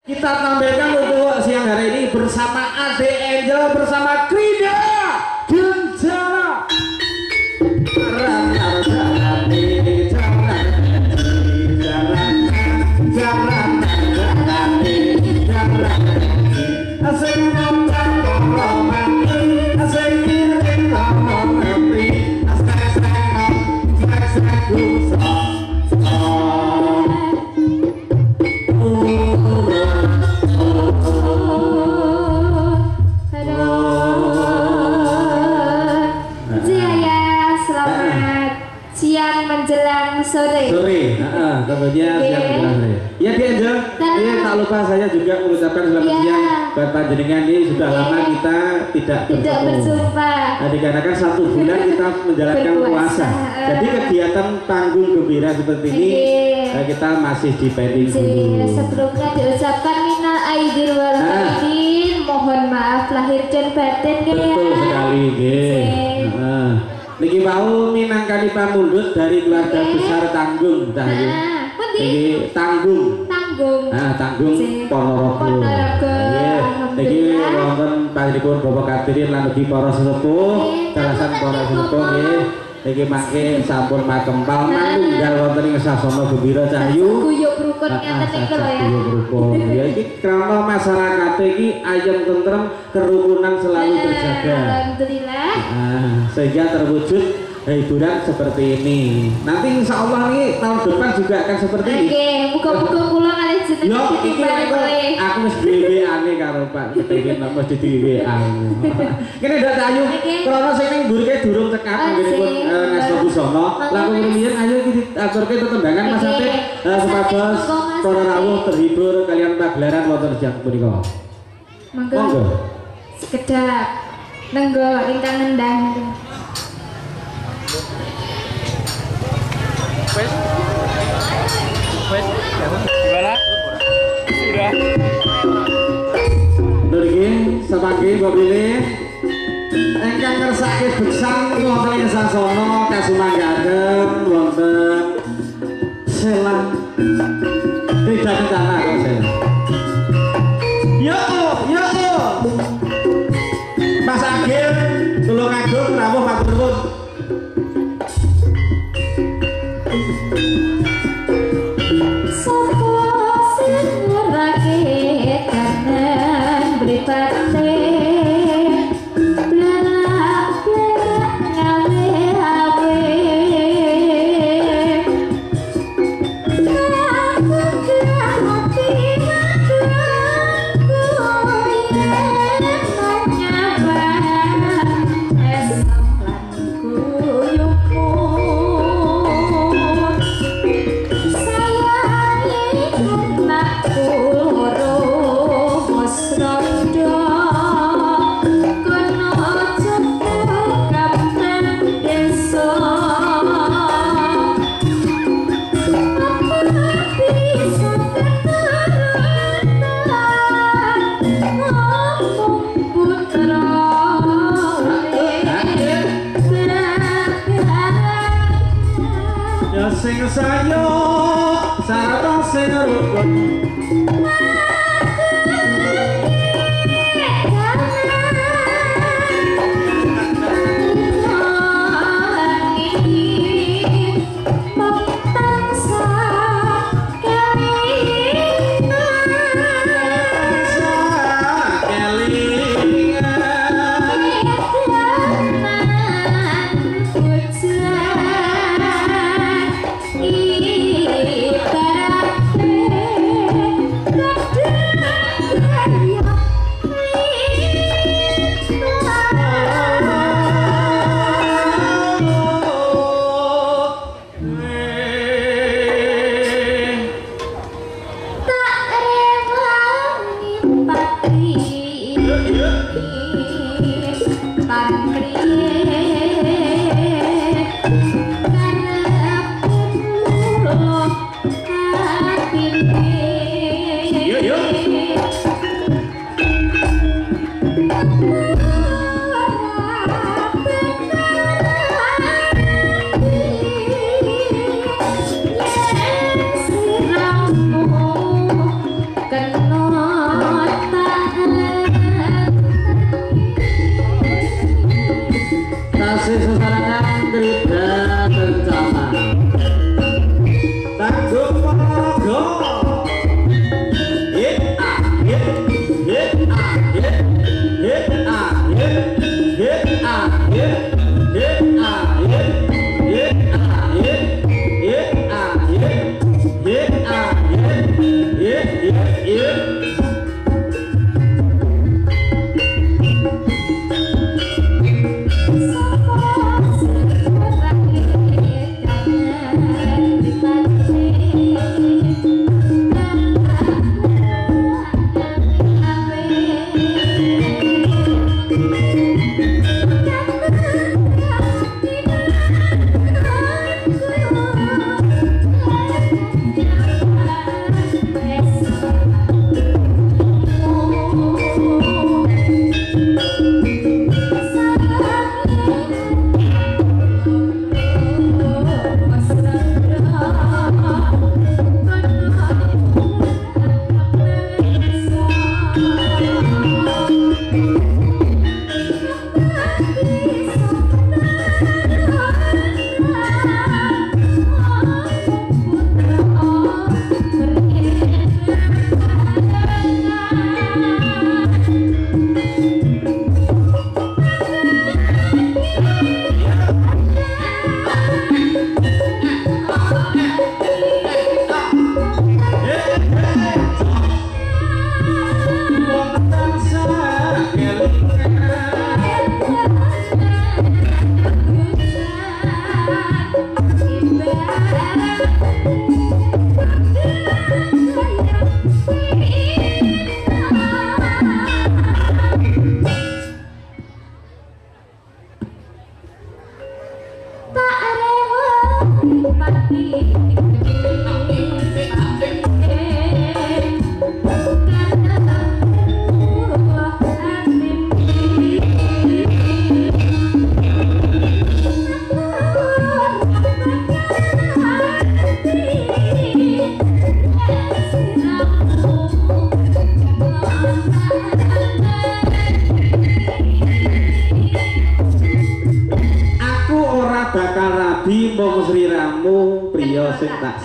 Kita tampilkan untuk siang hari ini bersama Ade Angel bersama Krida Genjala. Sore. Kemudian siang menjelang sore. Ya dia Angel. Ini tak lupa saya juga mengucapkan selamat siang buat panjenengan. Ini sudah lama kita tidak berjumpa. Nah, dikarenakan 1 bulan kita menjalankan puasa. Jadi kegiatan panggung gembira seperti ini kita masih di pending dulu. Sebelumnya diucapkan minal aidin wal faizin, mohon maaf lahir dan batin ya. Betul sekali, nggih. Niki mau minangkani pamundhut dari keluarga besar Tanggung Cahyu. Niki Tanggung. Tanggung Ponorogo. Niki wonten panjenengan Bapak Kadirin lan ugi para sesepuh, dalasan para sesepuh nggih. Niki mangke sampun makempal manunggal wonten ing sasana gembira Cahyu. Guyub rukun ngeten niku lho ya. Guyub rukun. Ya iki krana masyarakat iki ayem tentrem, kerukunan selalu terjaga. Alhamdulillah. Sehingga terwujud hiburan seperti ini. Nanti insya Allah nih tahun depan juga akan seperti ini. Oke, muka-muka kula kalih jeneng ditimbang kowe. Aku wis WA-ne karo Pak Ketirin mesti di WA. Kene ndak Ayu, krana sing ning mburi durung cekap nggenipun Ngasda Busana. Lah kemudian ayo iki diaturke tetembangan Mas Apik supados para rawuh terhibur kalian pagelaran wonten jam punika. Monggo. Sekedap nenggo ingkang ngendang. Gimana? Sudah. Niki sepagi Mbok Bilih ingkang ngersake beksan wonten ing sasana kasumanggaken wonten selang tidak tanah kok selang. Yo Mas Agil tulung agung rawuh matur nuwun. Sing sayo sarta sing rukun Ibarat Aku ora bakal rabi mong sliramu priya sing tak